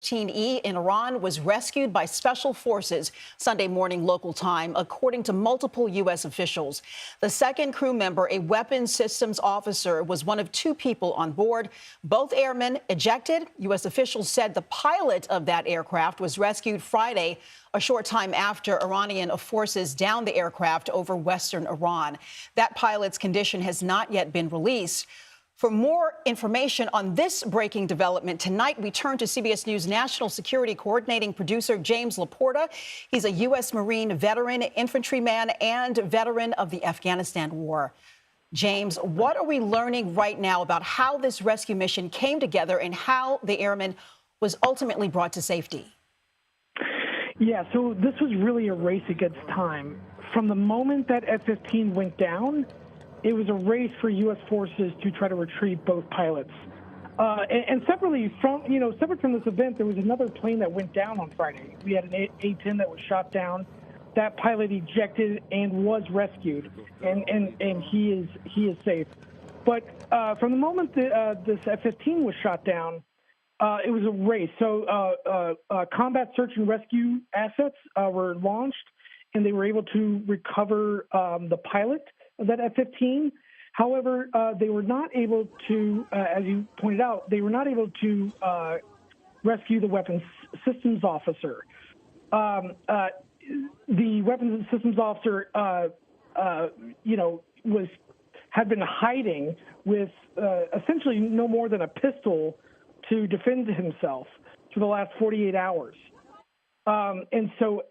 F-15E in Iran was rescued by special forces Sunday morning local time, according to multiple U.S. officials. The second crew member, a weapons systems officer, was one of two people on board. Both airmen ejected. U.S. officials said the pilot of that aircraft was rescued Friday, a short time after Iranian forces downed the aircraft over western Iran. That pilot's condition has not yet been released. For more information on this breaking development tonight, we turn to CBS News national security coordinating producer James Laporta. He's a U.S. Marine veteran, infantryman, and veteran of the Afghanistan War. James, what are we learning right now about how this rescue mission came together and how the airman was ultimately brought to safety? Yeah, so this was really a race against time. From the moment that F-15 went down, it was a race for U.S. forces to try to retrieve both pilots. And separately separate from this event, there was another plane that went down on Friday. We had an A-10 that was shot down. That pilot ejected and was rescued, and he is safe. But from the moment this F-15 was shot down, it was a race. So combat search and rescue assets were launched, and they were able to recover the pilot of that F-15. However, they were not able to, as you pointed out, they were not able to rescue the weapons systems officer. The weapons systems officer, had been hiding with essentially no more than a pistol to defend himself for the last 48 hours. And so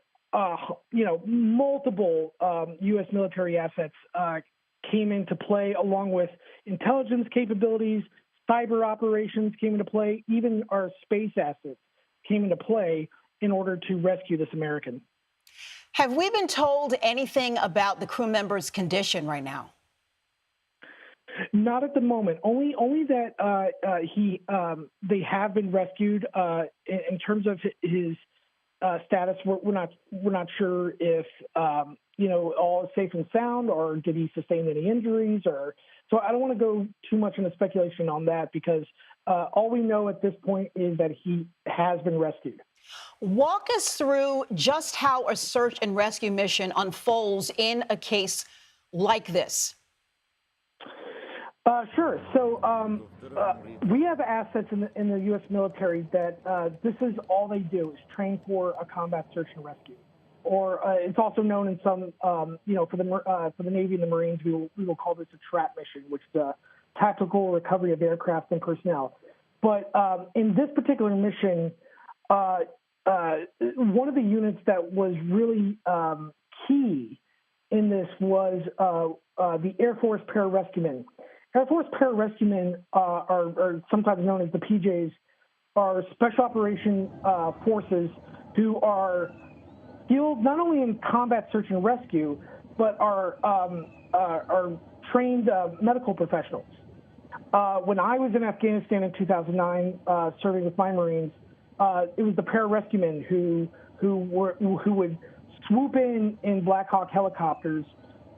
multiple U.S. military assets came into play, along with intelligence capabilities, cyber operations came into play, even our space assets came into play in order to rescue this American. Have we been told anything about the crew member's condition right now? Not at the moment. Only that they have been rescued. In terms of his status, we're not sure if all is safe and sound, or did he sustain any injuries, or so I don't want to go too much into speculation on that, because all we know at this point is that he has been rescued. Walk us through just how a search and rescue mission unfolds in a case like this. Sure. So we have assets in the U.S. military that this is all they do is train for a combat search and rescue, or it's also known in some, for the Navy and the Marines, we will call this a TRAP mission, which is a tactical recovery of aircraft and personnel. But in this particular mission, one of the units that was really key in this was the Air Force pararescuemen. Air Force pararescuemen are sometimes known as the PJs, are special operation forces who are skilled not only in combat search and rescue, but are trained medical professionals. When I was in Afghanistan in 2009, serving with my Marines, it was the pararescuemen who would swoop in Black Hawk helicopters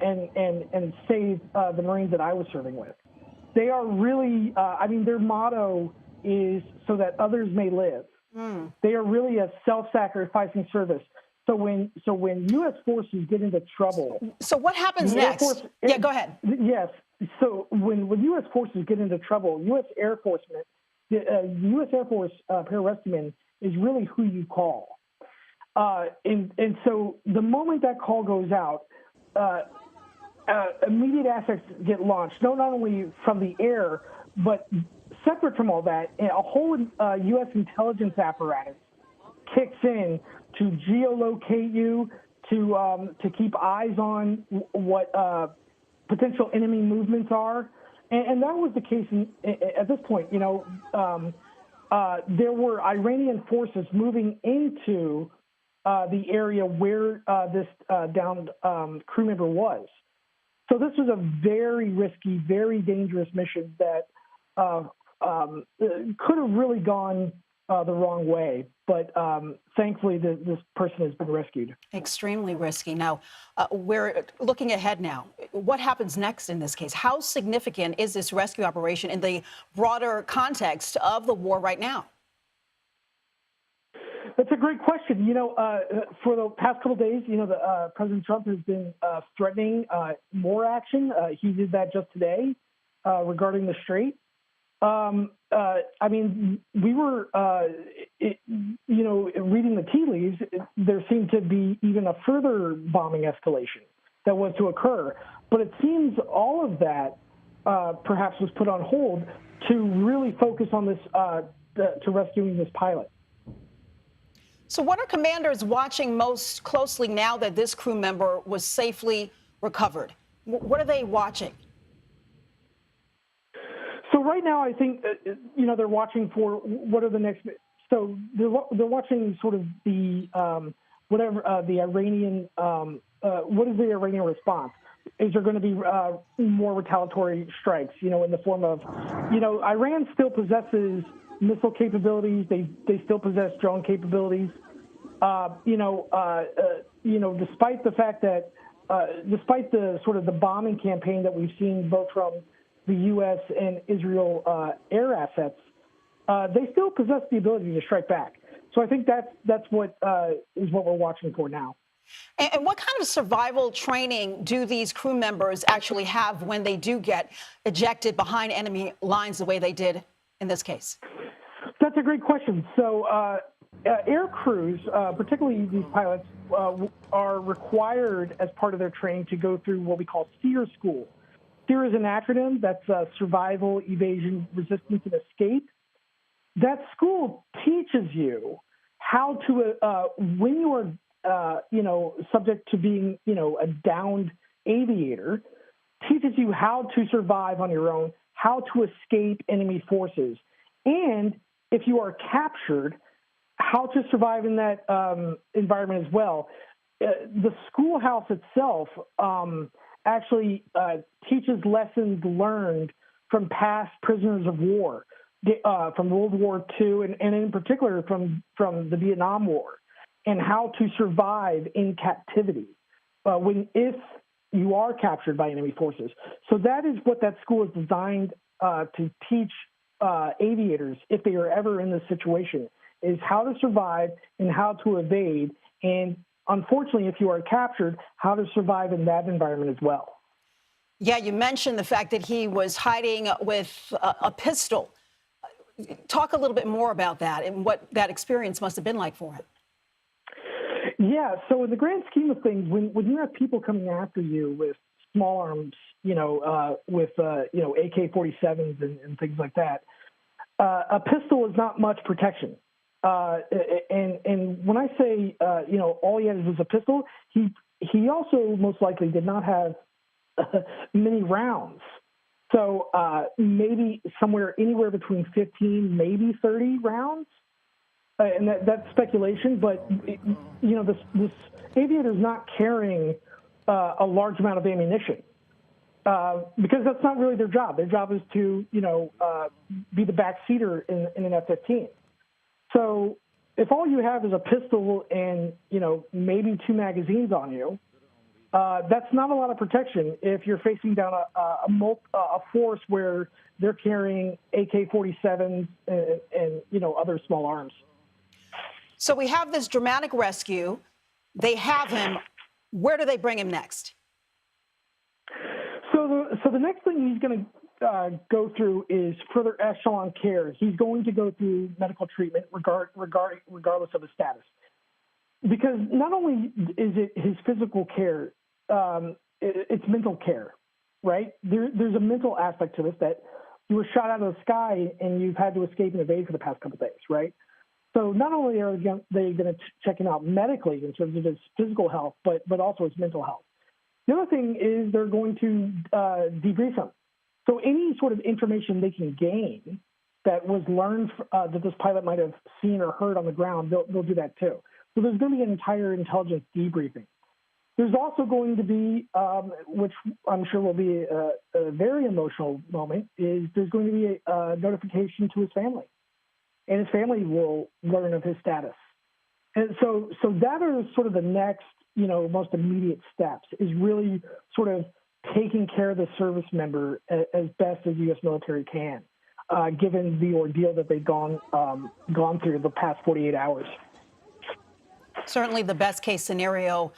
and save the Marines that I was serving with. They are really, their motto is so that others may live. They are really a self-sacrificing service. So when U.S. forces get into trouble. So what happens next? Yeah, go ahead. Yes. So when U.S. forces get into trouble, U.S. Air Force pararescuemen is really who you call. And so the moment that call goes out, immediate assets get launched, not only from the air, but separate from all that, a whole U.S. intelligence apparatus kicks in to geolocate you, to keep eyes on what potential enemy movements are. And that was the case at this point. There were Iranian forces moving into the area where this downed crew member was. So this was a very risky, very dangerous mission that could have really gone the wrong way. But thankfully, this person has been rescued. Extremely risky. Now, we're looking ahead now. What happens next in this case? How significant is this rescue operation in the broader context of the war right now? That's a great question. For the past couple of days, President Trump has been threatening more action. He did that just today regarding the Strait. We were, reading the tea leaves. There seemed to be even a further bombing escalation that was to occur. But it seems all of that perhaps was put on hold to really focus on this, to rescuing this pilot. So what are commanders watching most closely now that this crew member was safely recovered? What are they watching? So right now, I think, they're watching for what are the next. So they're watching sort of the the Iranian. What is the Iranian response? Is there going to be more retaliatory strikes? In the form of, Iran still possesses missile capabilities. They still possess drone capabilities. Despite the fact that, despite the sort of the bombing campaign that we've seen both from the U.S. and Israel air assets, they still possess the ability to strike back. So I think that's what is what we're watching for now. And what kind of survival training do these crew members actually have when they do get ejected behind enemy lines the way they did in this case? That's a great question. So air crews, particularly these pilots, are required as part of their training to go through what we call SEER school. SEER is an acronym that's survival, evasion, resistance, and escape. That school teaches you how to, when you are, subject to being, a downed aviator, teaches you how to survive on your own, how to escape enemy forces, and if you are captured, how to survive in that environment as well. The schoolhouse itself actually teaches lessons learned from past prisoners of war, from World War II, and in particular from the Vietnam War, and how to survive in captivity if you are captured by enemy forces. So that is what that school is designed to teach aviators, if they are ever in this situation, is how to survive and how to evade, and unfortunately, if you are captured, how to survive in that environment as well. Yeah, you mentioned the fact that he was hiding with a pistol. Talk a little bit more about that and what that experience must have been like for him. Yeah, so in the grand scheme of things, when you have people coming after you with small arms, with AK-47s and things like that, a pistol is not much protection. And when I say, all he had was a pistol, he also most likely did not have many rounds. So maybe anywhere between 15, maybe 30 rounds. And that's speculation, but, this aviator is not carrying a large amount of ammunition because that's not really their job. Their job is to, be the backseater in an F-15. So if all you have is a pistol and, maybe 2 magazines on you, that's not a lot of protection if you're facing down a force where they're carrying AK-47s and other small arms. So we have this dramatic rescue. They have him. Where do they bring him next? So the next thing he's going to go through is further echelon care. He's going to go through medical treatment regardless of his status. Because not only is it his physical care, it's mental care, right? There's a mental aspect to this that you were shot out of the sky and you've had to escape and evade for the past couple of days, right? So not only are they going to check him out medically in terms of his physical health, but also his mental health. The other thing is they're going to debrief him. So any sort of information they can gain that was learned that this pilot might have seen or heard on the ground, they'll do that too. So there's going to be an entire intelligence debriefing. There's also going to be, which I'm sure will be a very emotional moment, is there's going to be a notification to his family. And his family will learn of his status. And so that is sort of the next, most immediate steps, is really sort of taking care of the service member as best as the U.S. military can, given the ordeal that they've gone through the past 48 hours. Certainly the best case scenario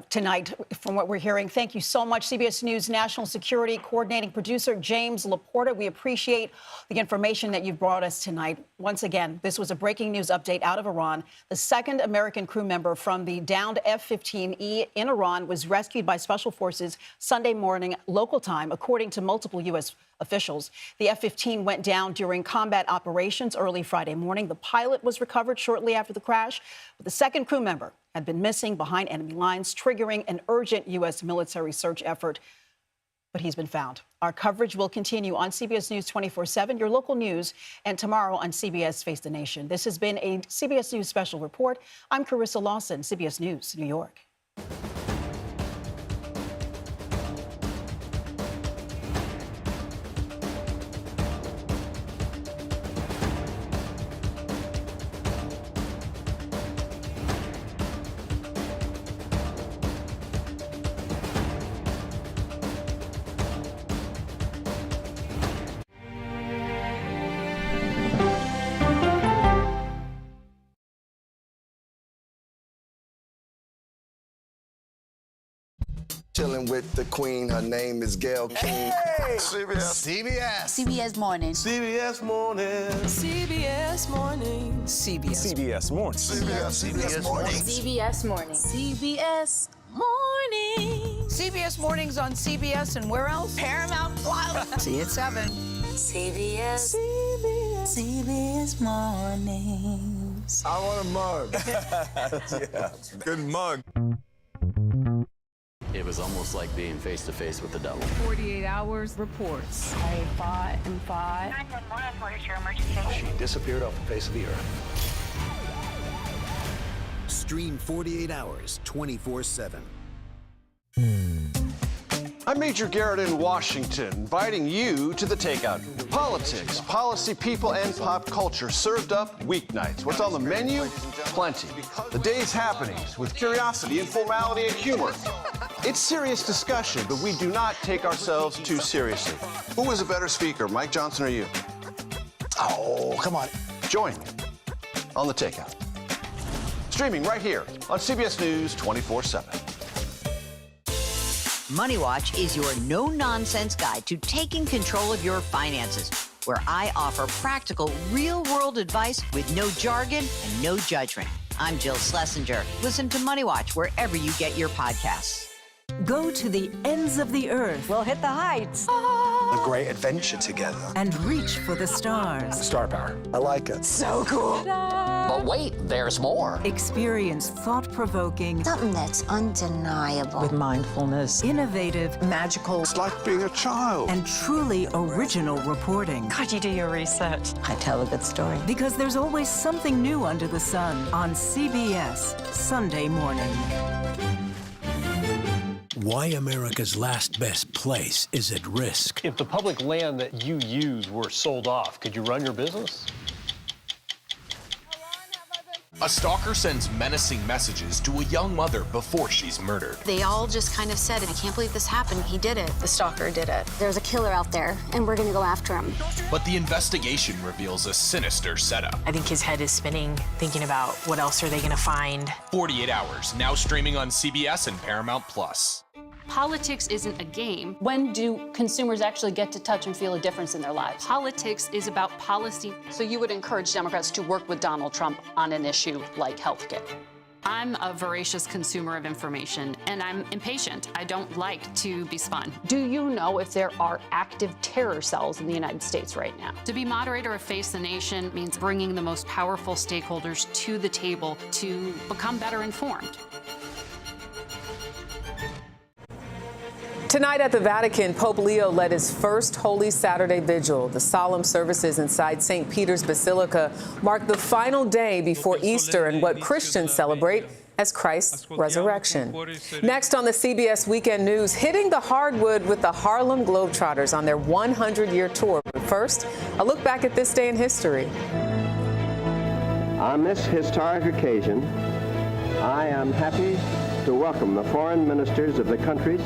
tonight from what we're hearing. Thank you so much, CBS News national security coordinating producer James Laporta. We appreciate the information that you've brought us tonight. Once again, this was a breaking news update out of Iran. The second American crew member from the downed F-15E in Iran was rescued by special forces Sunday morning local time, according to multiple U.S. officials. The F-15 went down during combat operations early Friday morning. The pilot was recovered shortly after the crash, but the second crew member had been missing behind enemy lines, triggering an urgent U.S. military search effort. But he's been found. Our coverage will continue on CBS News 24/7, your local news, and tomorrow on CBS Face the Nation. This has been a CBS News special report. I'm Carissa Lawson, CBS News, New York. Chilling with the queen, her name is Gail King. Hey! CBS Morning. CBS Morning. CBS Morning. CBS Morning. CBS Morning. CBS Morning. CBS Morning. CBS Mornings on CBS and where else? Paramount Plus. See you at 7. CBS Mornings. I want a mug. Yeah, good mug. It was almost like being face to face with the devil. 48 hours reports. I fought and fought. 911, what is your emergency? She disappeared off the face of the earth. Stream 48 hours, 24/7. I'm Major Garrett in Washington, inviting you to the Takeout. Politics, policy, people, and pop culture served up weeknights. What's on the menu? Plenty. The day's happenings with curiosity and formality and humor. It's serious discussion, but we do not take ourselves too seriously. Who is a better speaker, Mike Johnson or you? Oh, come on. Join me on the Takeout. Streaming right here on CBS News 24/7. Money Watch is your no-nonsense guide to taking control of your finances, where I offer practical, real-world advice with no jargon and no judgment. I'm Jill Schlesinger. Listen to Money Watch wherever you get your podcasts. Go to the ends of the earth. We'll hit the heights. A great adventure together. And reach for the stars. Star power. I like it. So cool. But wait, there's more. Experience thought-provoking, Something that's undeniable. With mindfulness. innovative, Magical. It's like being a child. and truly original reporting. How'd you do your research? I tell a good story. Because there's always something new under the sun on CBS Sunday morning. Why America's last best place is at risk. If the public land that you use were sold off, could you run your business? A stalker sends menacing messages to a young mother before she's murdered. They all just kind of said, I can't believe this happened. He did it. The stalker did it. There's a killer out there, and we're going to go after him. But the investigation reveals a sinister setup. I think his head is spinning, thinking about what else are they going to find. 48 Hours, now streaming on CBS and Paramount Plus. Politics isn't a game. When do consumers actually get to touch and feel a difference in their lives? Politics is about policy. So you would encourage Democrats to work with Donald Trump on an issue like health care? I'm a voracious consumer of information, and I'm impatient. I don't like to be spun. Do you know if there are active terror cells in the United States right now? To be moderator of Face the Nation means bringing the most powerful stakeholders to the table to become better informed. Tonight at the Vatican, Pope Leo led his first Holy Saturday Vigil. The solemn services inside St. Peter's Basilica mark the final day before Easter and what Christians celebrate as Christ's resurrection. Next on the CBS Weekend News, hitting the hardwood with the Harlem Globetrotters on their 100-year tour. But first, a look back at this day in history. On this historic occasion, I am happy to welcome the foreign ministers of the countries